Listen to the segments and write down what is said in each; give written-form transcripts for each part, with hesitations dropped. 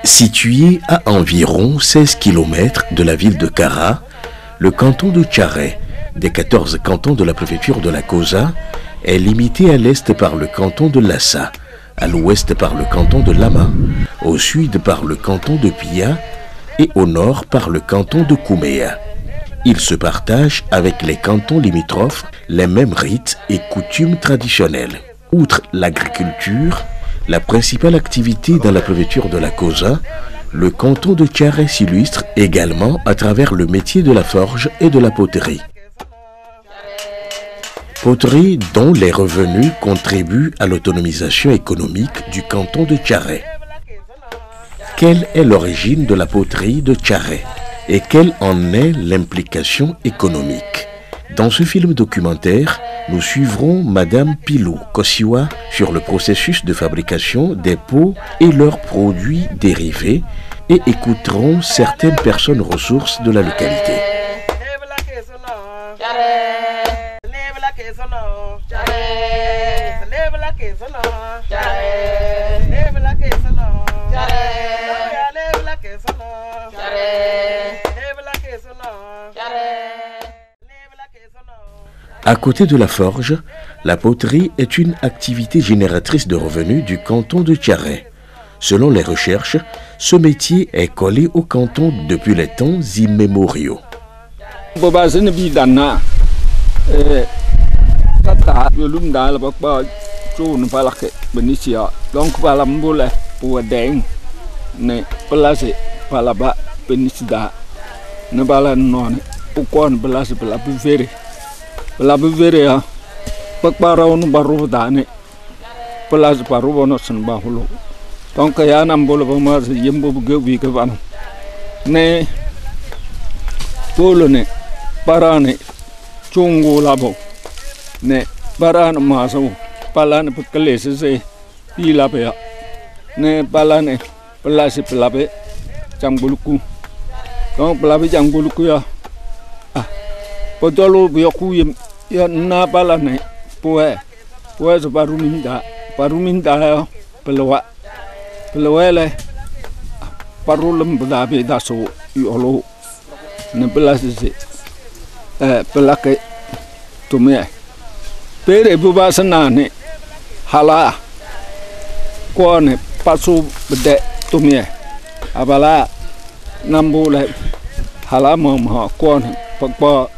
Situé à environ 16 km de la ville de Kara, le canton de Tcharay, des 14 cantons de la préfecture de la Kosa, est limité à l'est par le canton de Lassa, à l'ouest par le canton de Lama, au sud par le canton de Pia et au nord par le canton de Kouméa. Il se partage avec les cantons limitrophes les mêmes rites et coutumes traditionnelles. Outre l'agriculture, la principale activité dans la préfecture de la Kosa, le canton de Tcharay s'illustre également à travers le métier de la forge et de la poterie. Poterie dont les revenus contribuent à l'autonomisation économique du canton de Tcharay. Quelle est l'origine de la poterie de Tcharay et quelle en est l'implication économique? Dans ce film documentaire, nous suivrons Madame Pilou Kosiwa sur le processus de fabrication des pots et leurs produits dérivés et écouterons certaines personnes ressources de la localité. À côté de la forge, la poterie est une activité génératrice de revenus du canton de Tcharay. Selon les recherches, ce métier est collé au canton depuis les temps immémoriaux. La buvere pakparao no baru dane pelas baru bono sen bahulo donc ya nam bolo bama yembo bugi ke van ne polone parane chungu labo ne parane maso palane pekelese se ilabe ne palane pelase pelabe jangbuluku donc pelabe jangbuluku ya podolo bioku ya na balane poe so paruminda pelawele parulum badabe daso yolo ne pelase pelake tumie pere bubasana ne hala kone pasu bede tumie abala nambule hala mama kone pakpa.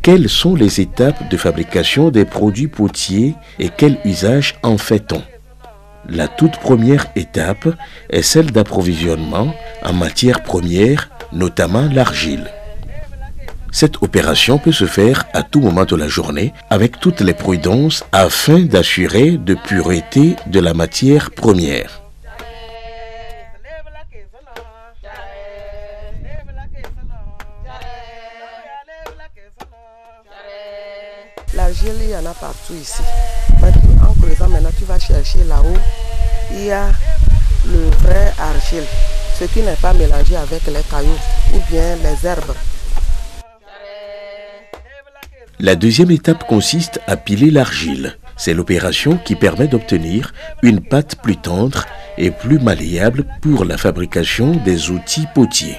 Quelles sont les étapes de fabrication des produits potiers et quel usage en fait-on? La toute première étape est celle d'approvisionnement en matières premières, notamment l'argile. Cette opération peut se faire à tout moment de la journée avec toutes les prudences afin d'assurer de pureté de la matière première. L'argile, il y en a partout ici. En creusant maintenant, tu vas chercher là-haut. Il y a le vrai argile, ce qui n'est pas mélangé avec les cailloux ou bien les herbes. La deuxième étape consiste à piler l'argile. C'est l'opération qui permet d'obtenir une pâte plus tendre et plus malléable pour la fabrication des outils potiers.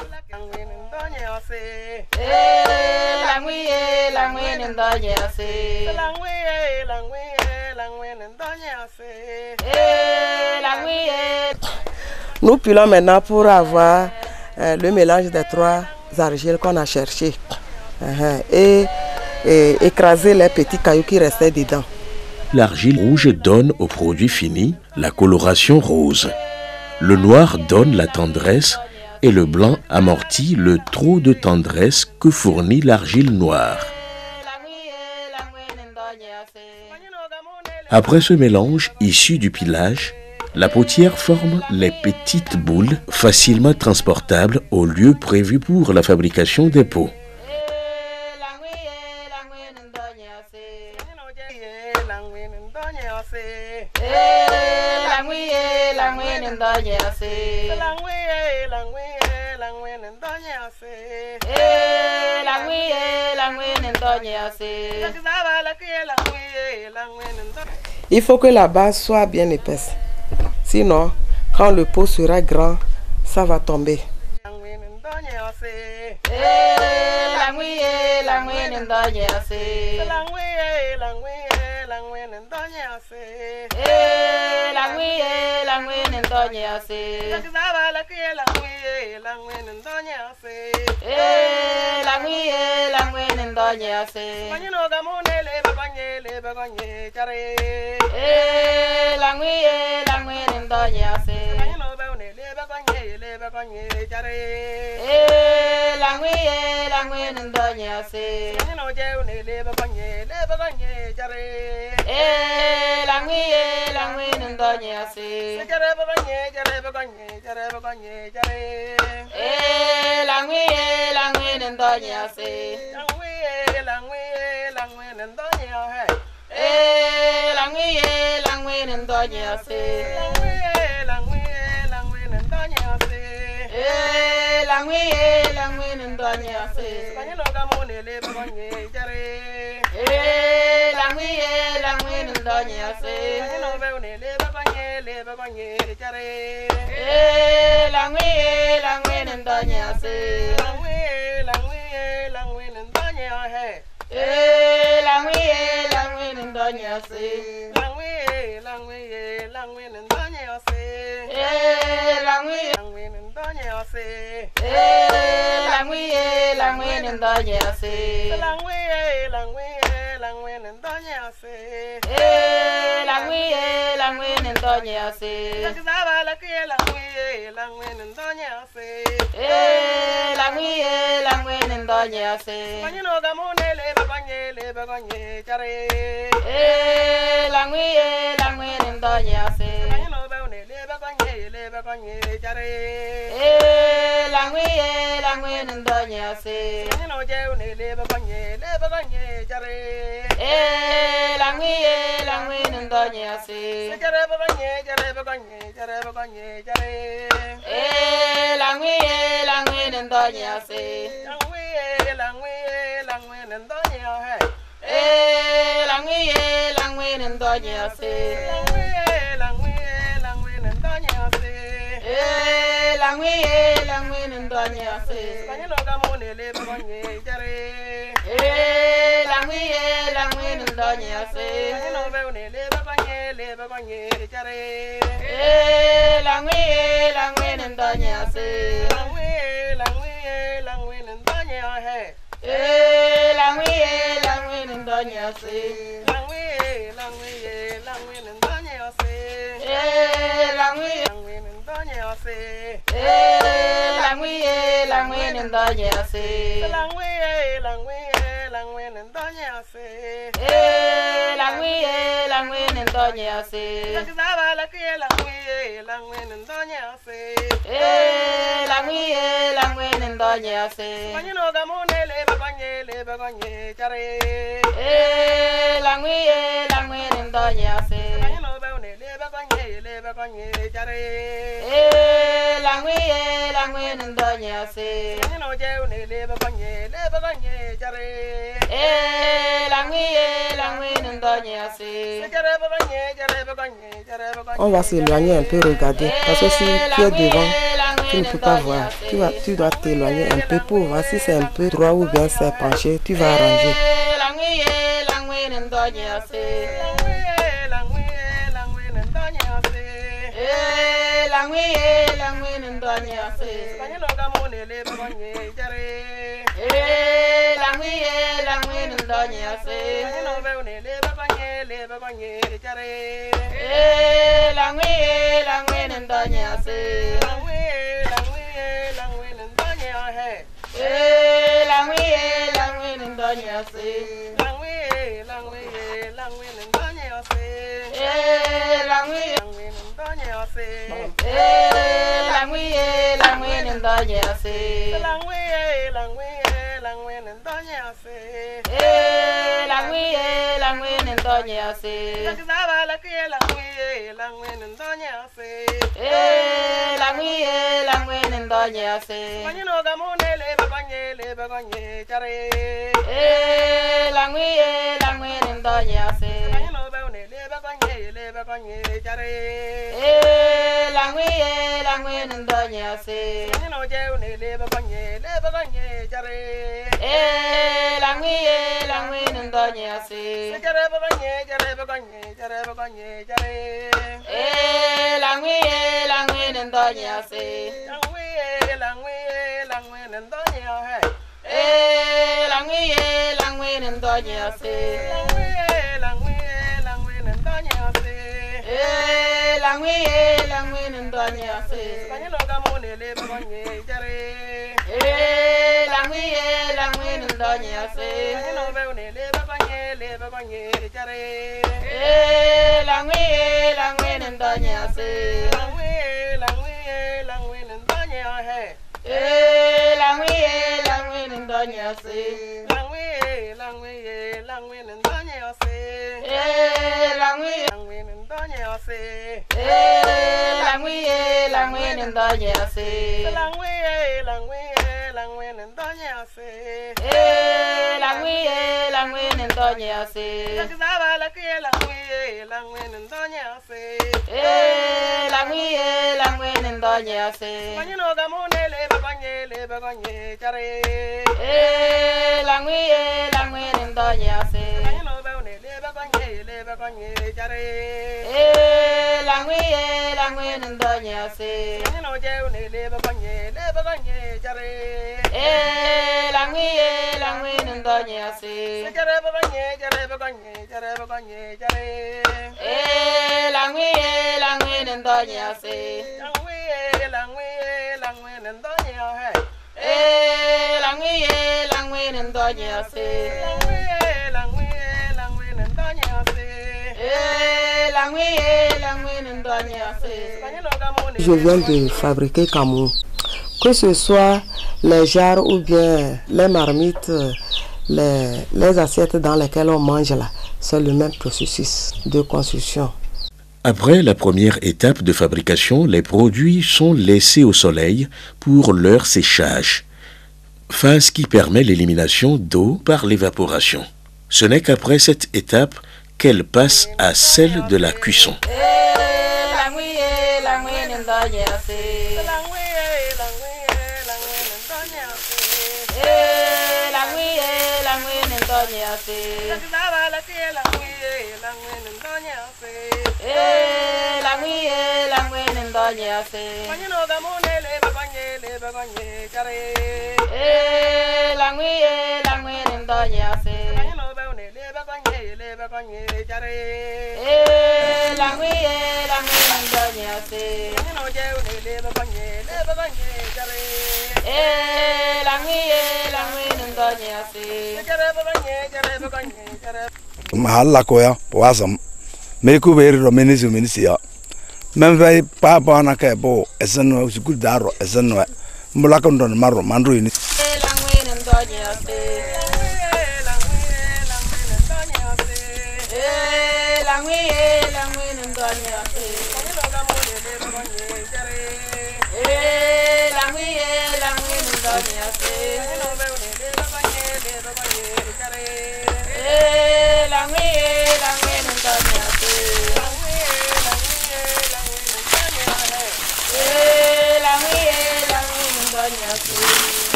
Nous pilons maintenant pour avoir le mélange des trois argiles qu'on a cherché et écraser les petits cailloux qui restaient dedans. L'argile rouge donne au produit fini la coloration rose. Le noir donne la tendresse et le blanc amortit le trop de tendresse que fournit l'argile noire. Après ce mélange issu du pilage, la potière forme les petites boules facilement transportables au lieu prévu pour la fabrication des pots. Il faut que la base soit bien épaisse. Sinon, quand le pot sera grand, ça va tomber. On va s'éloigner un peu, regarder. Parce que si tu es devant, tu ne peux pas voir. Tu dois t'éloigner un peu pour voir si c'est un peu droit ou bien c'est penché. Tu vas arranger. ndonya se. Zaba la que la ngwe ndonya se. La ngwe ndonya se. Manino gamone le baganye chare. La ngwe ndonya se. Manino baune le baganye chare. La ngwe ndonya se. Manino jeune le baganye chare. La ngwe ndonya se. Chare baganye chare. La ngwe ndonya se. La ngwe ndonya hey. La ngwe ndonya se. La ngwe ndonya se. La ngwe ndonya se. Manino gamone le baganye chare. La ngwe ndonya se. Manino baune le baganye chare. La ngwe ndonya se. La ngwe ndonya hey. La ngwe ndonya se. La ngwe ndonya se. La ngwe ndonya se. La ngwe ndonya se. La ngwe ndonya se. La ngwe ndonya se. Zaba la que la ngwe ndonya se. La ngwe ndonya se. Manino gamone le baganye chare. La ngwe ndonya se. Manino baune le baganye chare. La ngwe ndonya se. Manino jeune le baganye chare. La ngwe ndonya se. Chare baganye chare. La ngwe ndonya se. La ngwe ndonya hey. La ngwe ndonya se. La ngwe ndonya se. Je viens de fabriquer Cameroun. Que ce soit les jarres ou bien les marmites, les assiettes dans lesquelles on mange là, c'est le même processus de construction. Après la première étape de fabrication, les produits sont laissés au soleil pour leur séchage, phase qui permet l'élimination d'eau par l'évaporation. Ce n'est qu'après cette étape qu'elle passe à celle de la cuisson. Mahalla koya wasam meku beri ro minisia menvei pa bana ke bo eseno sukudaro eseno mulaka ndon maro mandro ini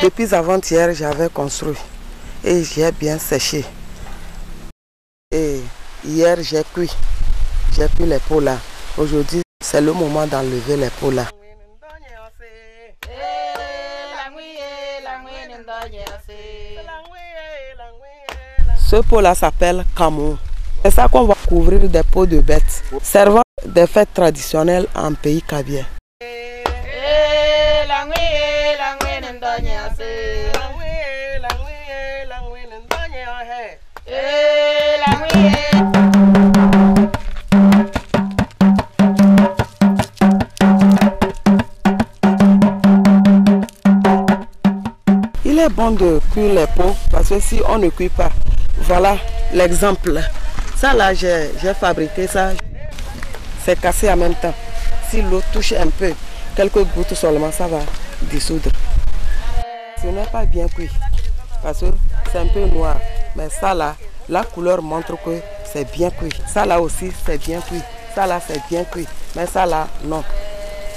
Depuis avant-hier, j'avais construit et j'ai bien séché. Et hier, j'ai cuit les pots là. Aujourd'hui, c'est le moment d'enlever les pots là. Ce pot là s'appelle Cameroun. C'est ça qu'on va couvrir des peaux de bêtes, servant des fêtes traditionnelles en pays cavier. Il est bon de cuire les pots parce que si on ne cuit pas, voilà l'exemple. Ça là, j'ai fabriqué ça. C'est cassé en même temps. Si l'eau touche un peu, quelques gouttes seulement, ça va dissoudre. Ce n'est pas bien cuit parce que c'est un peu noir. Mais ça là, la couleur montre que c'est bien cuit. Ça là aussi, c'est bien cuit. Ça là, c'est bien cuit. Mais ça là, non.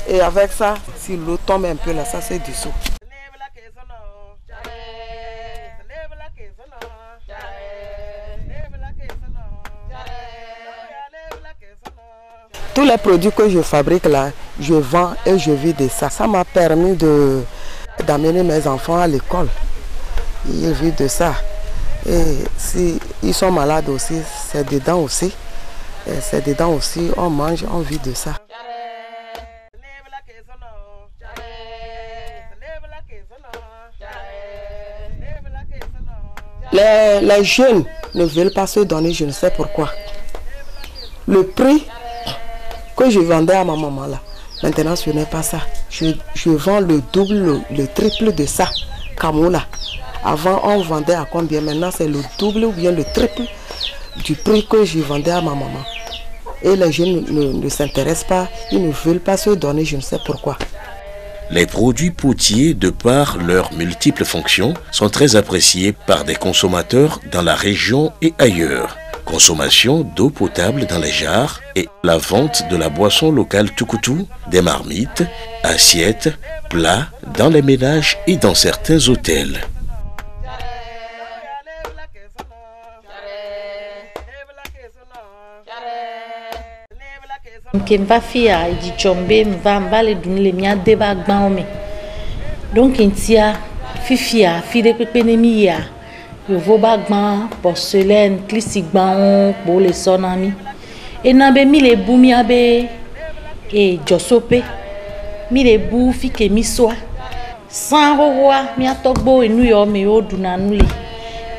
Et avec ça, si l'eau tombe un peu là, ça se dissout. Tous les produits que je fabrique là, je vends et je vis de ça. Ça m'a permis d'amener mes enfants à l'école. Ils vivent de ça. Et s'ils sont malades aussi, c'est dedans aussi. C'est dedans aussi, on mange, on vit de ça. Les jeunes ne veulent pas se donner, je ne sais pourquoi. Le prix que je vendais à ma maman là, maintenant ce n'est pas ça. Je vends le double, le triple de ça, Camoula. Avant on vendait à combien? Maintenant c'est le double ou bien le triple du prix que je vendais à ma maman. Et les jeunes ne s'intéressent pas, ils ne veulent pas se donner, je ne sais pourquoi. Les produits potiers, de par leurs multiples fonctions, sont très appréciés par des consommateurs dans la région et ailleurs. Consommation d'eau potable dans les jarres et la vente de la boisson locale tukutu, des marmites, assiettes, plats dans les ménages et dans certains hôtels. Mkemba fia ijichombe mva le dunle mia deba gbaome. Donc intia fifia fide pepenemi ya. Yo voba gban porcelaine klisi gban pour les sonami. Et nabe mi le bu mi abe e josope. Mi le bu fi ke mi soa. San roa mi atogbo enu yo me oduna nule.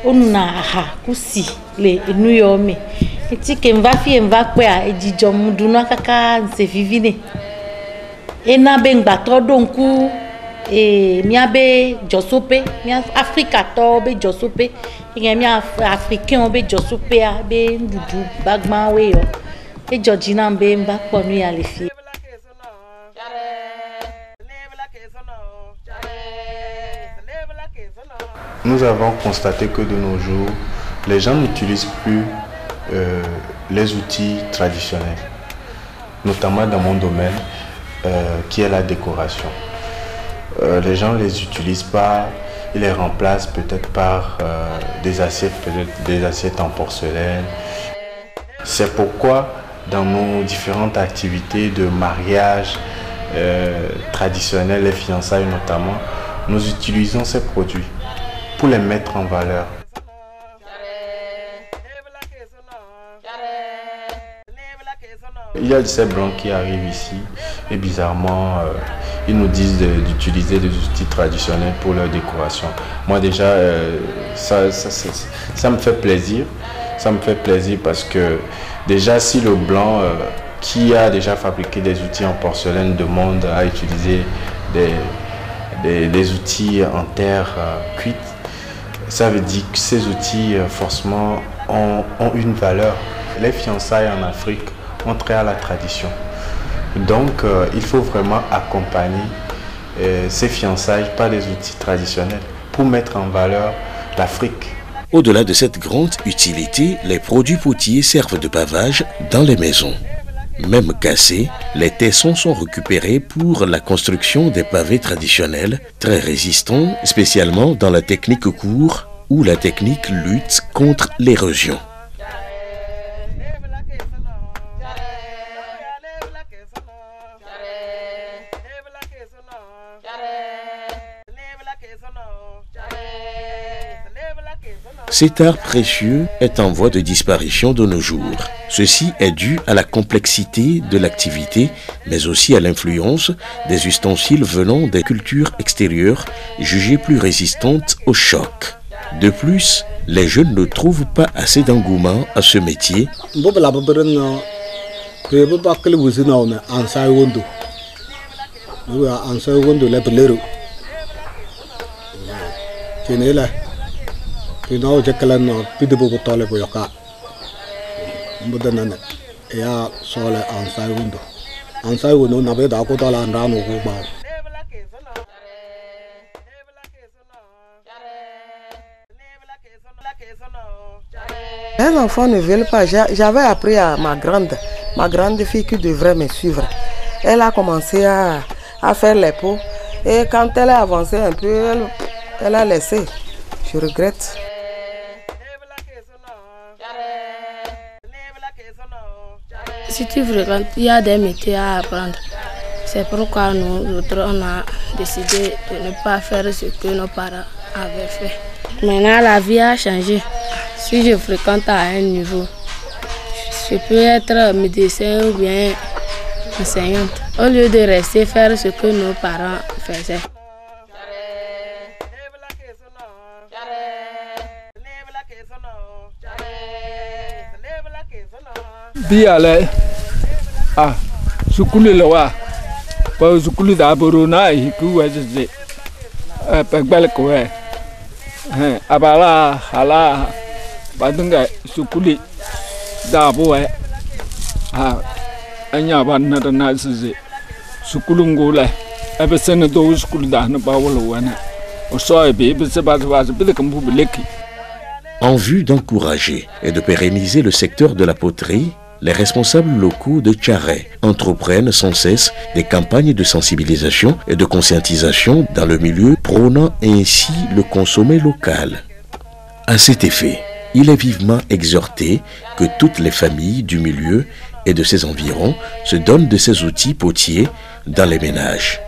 Onuna aha kusi le enu yo me. Eti ke mva fi mva kwe a ejijom muduna kaka nse vivine. E nabe ngbato donku e miabe josope mia Africa to be josope e mia africain be josope a be ndudu bagma we yo e Georgina be mba ponu ya le fi. Nous avons constaté que de nos jours, les gens n'utilisent plus les outils traditionnels, notamment dans mon domaine qui est la décoration. Les gens ne les utilisent pas, ils les remplacent peut-être par des assiettes en porcelaine. C'est pourquoi dans nos différentes activités de mariage traditionnels, les fiançailles notamment, nous utilisons ces produits pour les mettre en valeur. Il y a ces blancs qui arrivent ici et bizarrement, ils nous disent d'utiliser des outils traditionnels pour leur décoration. Moi déjà, ça me fait plaisir. Ça me fait plaisir parce que déjà si le blanc qui a déjà fabriqué des outils en porcelaine demande à utiliser des outils en terre cuite, ça veut dire que ces outils forcément ont une valeur. Les fiançailles en Afrique ont trait à la tradition. Donc il faut vraiment accompagner ces fiançailles par des outils traditionnels pour mettre en valeur l'Afrique. Au-delà de cette grande utilité, les produits potiers servent de pavage dans les maisons. Même cassés, les tessons sont récupérés pour la construction des pavés traditionnels, très résistants, spécialement dans la technique court où la technique lutte contre l'érosion. Cet art précieux est en voie de disparition de nos jours. Ceci est dû à la complexité de l'activité, mais aussi à l'influence des ustensiles venant des cultures extérieures jugées plus résistantes au choc. De plus, les jeunes ne trouvent pas assez d'engouement à ce métier. Les enfants ne veulent pas. J'avais appris à ma grande fille qui devrait me suivre. Elle a commencé à faire les pots. Et quand elle a avancé un peu, elle a laissé. Je regrette. Si tu fréquentes, il y a des métiers à apprendre. C'est pourquoi nous autres, on a décidé de ne pas faire ce que nos parents avaient fait. Maintenant, la vie a changé. Si je fréquente à un niveau, je peux être médecin ou bien enseignante, au lieu de rester faire ce que nos parents faisaient. Biale, sukuli lewa, pa sukuli da borona hiku wajeze, pegbel kowe, abala hala, badunga sukuli da boe, anya banna da nasize, sukulungole, ebesene do sukuli da na bawolo wana, osoy be bese bazwaze bile kambu bileki. En vue d'encourager et de pérenniser le secteur de la poterie, les responsables locaux de Tcharet entreprennent sans cesse des campagnes de sensibilisation et de conscientisation dans le milieu, prônant ainsi le consommer local. À cet effet, il est vivement exhorté que toutes les familles du milieu et de ses environs se donnent de ces outils potiers dans les ménages.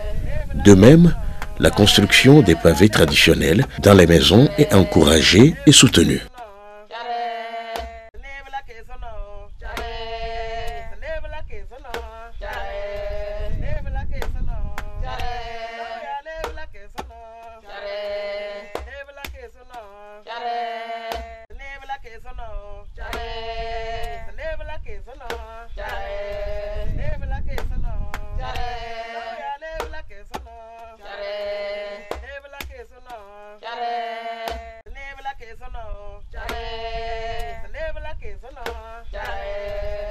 De même, la construction des pavés traditionnels dans les maisons est encouragée et soutenue. Chare,